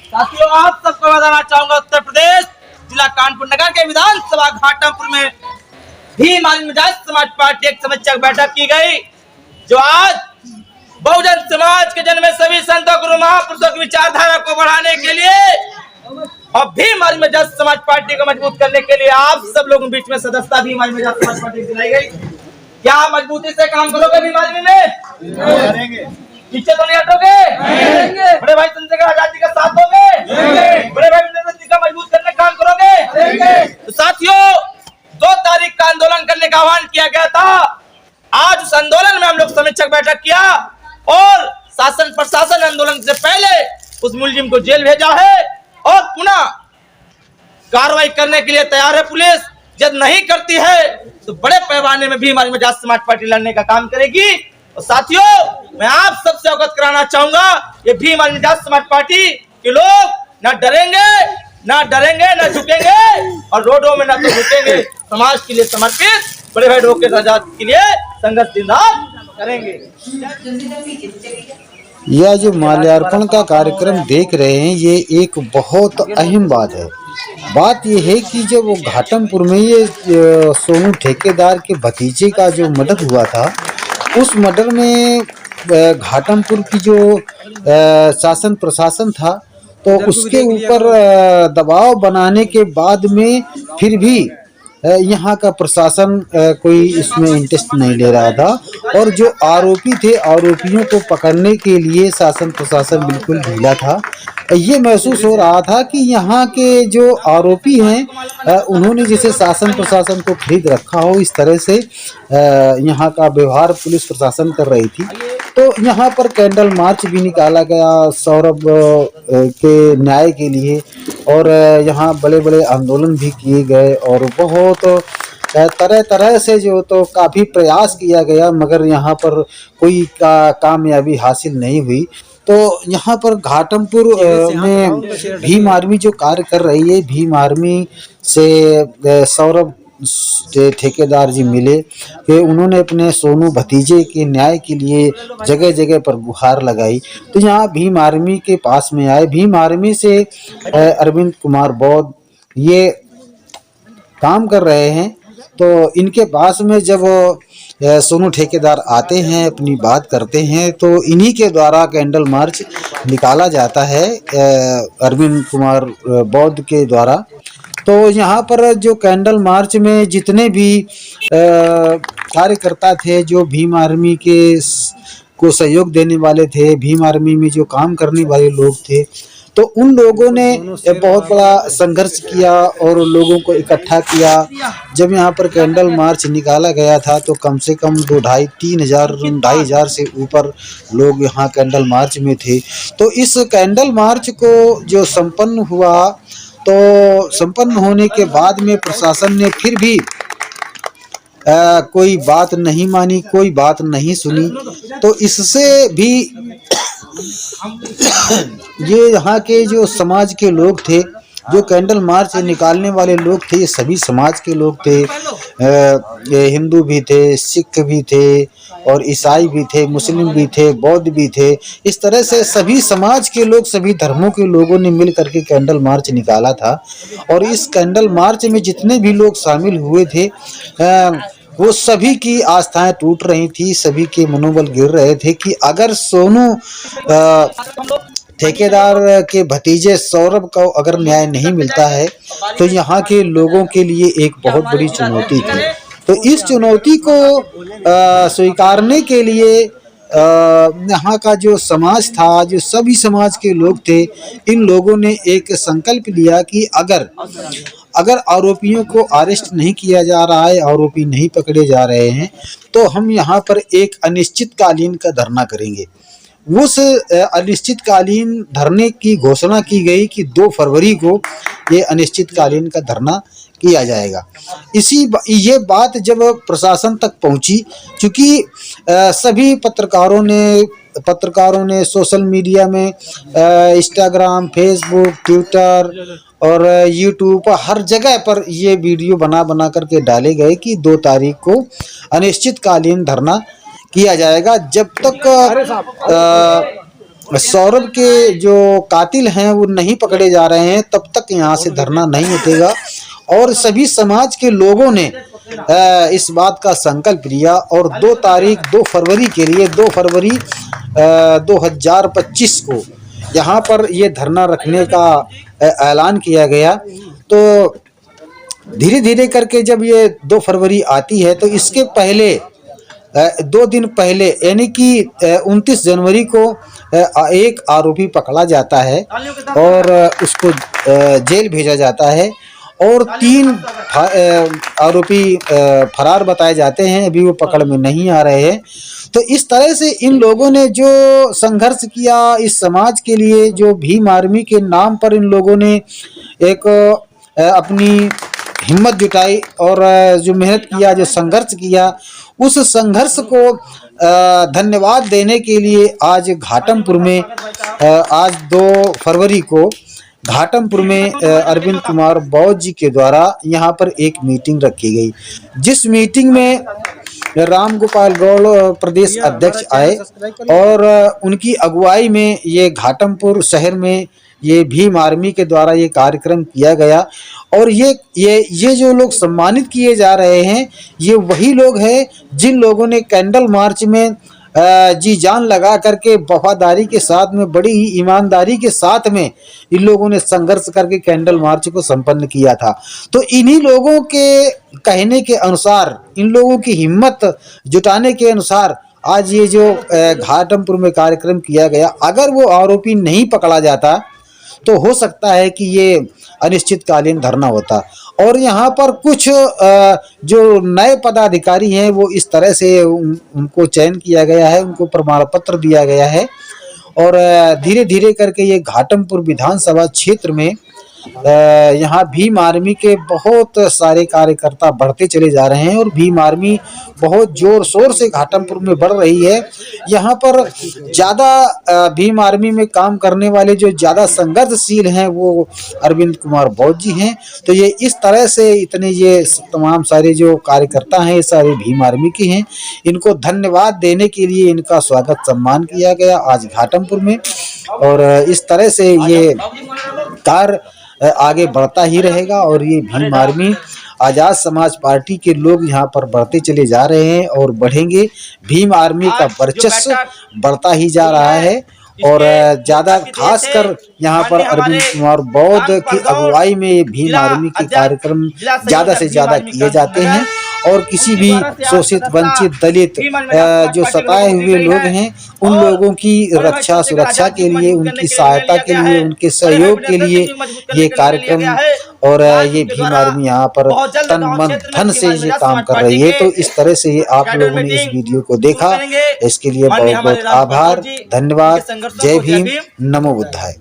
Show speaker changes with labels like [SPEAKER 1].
[SPEAKER 1] साथियों, आप सबको बताना चाहूंगा, उत्तर प्रदेश जिला कानपुर नगर के विधानसभा घाटमपुर में भीम आर्मी मिजाज समाज पार्टी एक समीक्षा बैठक की गई, जो आज बहुजन समाज के जन्म में सभी संतों गुरु महापुरुषों की विचारधारा को बढ़ाने के लिए और भीम आर्मी मिजाज समाज पार्टी को मजबूत करने के लिए आप सब लोगों के बीच में सदस्यता भीम आर्मी मिजाज समाज पार्टी दिलाई गई। क्या आप मजबूती से काम करोगे भीम आर्मी में? पीछे तो नहीं हटोगे? बड़े भाई चंद्रशेखर आजाद जी का साथ दोगे? बड़े भाई नरेंद्र जी का मजबूत करने का काम करोगे? तो साथियों, 2 तारीख का आंदोलन करने का आह्वान किया गया था। आज उस आंदोलन में हम लोग समीक्षक बैठक किया और शासन प्रशासन आंदोलन से पहले उस मुलजिम को जेल भेजा है और पुनः कार्रवाई करने के लिए तैयार है पुलिस। जब नहीं करती है तो बड़े पैमाने में भीम आर्मी मिजाज समाज पार्टी लड़ने का काम करेगी। और साथियों, मैं आप सबसे अवगत कराना चाहूंगा, ये भीम आर्मी मिजाज समाज पार्टी के लोग ना डरेंगे ना झुकेंगे और रोडों में ना तो झुकेंगे। समाज के लिए समर्पित बड़े भाई डॉक्टर आजाद के लिए संघर्ष जिंदाबाद करेंगे।
[SPEAKER 2] यह जो माल्यार्पण का कार्यक्रम देख रहे हैं, ये एक बहुत अहम बात है। बात यह है कि जब वो घाटमपुर में ये सोनू ठेकेदार के भतीजे का जो मर्डर हुआ था, उस मर्डर में घाटमपुर की जो शासन प्रशासन था, तो उसके ऊपर दबाव बनाने के बाद में फिर भी यहाँ का प्रशासन कोई इसमें इंटरेस्ट नहीं ले रहा था और जो आरोपी थे, आरोपियों को पकड़ने के लिए शासन प्रशासन बिल्कुल ढीला था। ये महसूस हो रहा था कि यहाँ के जो आरोपी हैं, उन्होंने जैसे शासन प्रशासन को खरीद रखा हो, इस तरह से यहाँ का व्यवहार पुलिस प्रशासन कर रही थी। तो यहाँ पर कैंडल मार्च भी निकाला गया सौरभ के न्याय के लिए और यहाँ बड़े बड़े आंदोलन भी किए गए और बहुत तरह तरह से जो तो काफ़ी प्रयास किया गया, मगर यहाँ पर कोई कामयाबी हासिल नहीं हुई। तो यहाँ पर घाटमपुर में भीम आर्मी जो कार्य कर रही है, भीम आर्मी से सौरभ ठेकेदार जी मिले कि उन्होंने अपने सोनू भतीजे के न्याय के लिए जगह जगह पर गुहार लगाई। तो यहाँ भीम आर्मी के पास में आए, भीम आर्मी से अरविंद कुमार बौद्ध ये काम कर रहे हैं। तो इनके पास में जब सोनू ठेकेदार आते हैं, अपनी बात करते हैं, तो इन्हीं के द्वारा कैंडल मार्च निकाला जाता है, अरविंद कुमार बौद्ध के द्वारा। तो यहाँ पर जो कैंडल मार्च में जितने भी कार्यकर्ता थे, जो भीम आर्मी के को सहयोग देने वाले थे, भीम आर्मी में जो काम करने वाले लोग थे, तो उन लोगों ने बहुत बड़ा संघर्ष किया और लोगों को इकट्ठा किया। जब यहाँ पर कैंडल मार्च निकाला गया था तो कम से कम 2,500 से ऊपर लोग यहाँ कैंडल मार्च में थे। तो इस कैंडल मार्च को जो संपन्न हुआ, तो संपन्न होने के बाद में प्रशासन ने फिर भी कोई बात नहीं मानी, कोई बात नहीं सुनी। तो इससे भी ये यहाँ के जो समाज के लोग थे, जो कैंडल मार्च निकालने वाले लोग थे, ये सभी समाज के लोग थे। हिंदू भी थे, सिख भी थे और ईसाई भी थे, मुस्लिम भी थे, बौद्ध भी थे। इस तरह से सभी समाज के लोग, सभी धर्मों के लोगों ने मिल करके कैंडल मार्च निकाला था। और इस कैंडल मार्च में जितने भी लोग शामिल हुए थे, वो सभी की आस्थाएं टूट रही थी, सभी के मनोबल गिर रहे थे कि अगर सोनू ठेकेदार के भतीजे सौरभ को अगर न्याय नहीं मिलता है तो यहाँ के लोगों के लिए एक बहुत बड़ी चुनौती थी। तो इस चुनौती को स्वीकारने के लिए यहाँ का जो समाज था, जो सभी समाज के लोग थे, इन लोगों ने एक संकल्प लिया कि अगर आरोपियों को अरेस्ट नहीं किया जा रहा है, आरोपी नहीं पकड़े जा रहे हैं, तो हम यहाँ पर एक अनिश्चितकालीन का धरना करेंगे। उस अनिश्चितकालीन धरने की घोषणा की गई कि 2 फरवरी को ये अनिश्चितकालीन का धरना किया जाएगा। ये बात जब प्रशासन तक पहुंची, क्योंकि सभी पत्रकारों ने सोशल मीडिया में इंस्टाग्राम, फेसबुक, ट्विटर और यूट्यूब पर हर जगह पर ये वीडियो बना करके डाले गए कि 2 तारीख को अनिश्चितकालीन धरना किया जाएगा, जब तक सौरभ के जो कातिल हैं वो नहीं पकड़े जा रहे हैं, तब तक यहाँ से धरना नहीं उठेगा। और सभी समाज के लोगों ने इस बात का संकल्प लिया और 2 फरवरी के लिए 2 फरवरी 2025 को यहाँ पर ये धरना रखने का ऐलान किया गया। तो धीरे धीरे करके जब ये 2 फरवरी आती है तो इसके पहले 2 दिन पहले यानी कि 29 जनवरी को एक आरोपी पकड़ा जाता है और उसको जेल भेजा जाता है और 3 आरोपी फरार बताए जाते हैं, अभी वो पकड़ में नहीं आ रहे हैं। तो इस तरह से इन लोगों ने जो संघर्ष किया इस समाज के लिए, जो भीम आर्मी के नाम पर इन लोगों ने एक अपनी हिम्मत जुटाई और जो मेहनत किया, जो संघर्ष किया, उस संघर्ष को धन्यवाद देने के लिए आज घाटमपुर में आज 2 फरवरी को घाटमपुर में अरविंद कुमार बौद्ध जी के द्वारा यहाँ पर एक मीटिंग रखी गई, जिस मीटिंग में राम गोपाल गौड़ प्रदेश अध्यक्ष आए और उनकी अगुवाई में ये घाटमपुर शहर में ये भीम आर्मी के द्वारा ये कार्यक्रम किया गया। और ये जो लोग सम्मानित किए जा रहे हैं ये वही लोग हैं जिन लोगों ने कैंडल मार्च में जी जान लगा करके वफादारी के साथ में, बड़ी ही ईमानदारी के साथ में इन लोगों ने संघर्ष करके कैंडल मार्च को संपन्न किया था। तो इन्हीं लोगों के कहने के अनुसार, इन लोगों की हिम्मत जुटाने के अनुसार आज ये जो घाटमपुर में कार्यक्रम किया गया, अगर वो आरोपी नहीं पकड़ा जाता तो हो सकता है कि ये अनिश्चितकालीन धरना होता। और यहाँ पर कुछ जो नए पदाधिकारी हैं वो इस तरह से उनको चयन किया गया है, उनको प्रमाण पत्र दिया गया है और धीरे धीरे करके ये घाटमपुर विधानसभा क्षेत्र में यहाँ भीम आर्मी के बहुत सारे कार्यकर्ता बढ़ते चले जा रहे हैं और भीम आर्मी बहुत जोर शोर से घाटमपुर में बढ़ रही है। यहाँ पर ज़्यादा भीम आर्मी में काम करने वाले जो ज़्यादा संघर्षशील हैं वो अरविंद कुमार बौद्ध जी हैं। तो ये इस तरह से इतने ये तमाम सारे जो कार्यकर्ता हैं ये सारे भीम आर्मी के हैं। इनको धन्यवाद देने के लिए इनका स्वागत सम्मान किया गया आज घाटमपुर में और इस तरह से ये कार्य आगे बढ़ता ही रहेगा और ये भीम आर्मी आज़ाद समाज पार्टी के लोग यहाँ पर बढ़ते चले जा रहे हैं और बढ़ेंगे। भीम आर्मी का वर्चस्व बढ़ता ही जा रहा है और ज़्यादा खासकर यहाँ पर अरविंद कुमार बौद्ध की अगुवाई में भीम आर्मी के कार्यक्रम ज़्यादा से ज़्यादा किए जाते हैं और किसी भी शोषित, वंचित, दलित जो सताए हुए लोग हैं उन लोगों की रक्षा सुरक्षा के लिए, उनकी सहायता के लिए, उनके सहयोग के लिए ये कार्यक्रम और ये भीम आर्मी यहाँ पर तन मन धन से ये काम कर रही है। तो इस तरह से ये आप लोगों ने इस वीडियो को देखा, इसके लिए बहुत बहुत आभार, धन्यवाद। जय भीम, नमो बुद्धाय।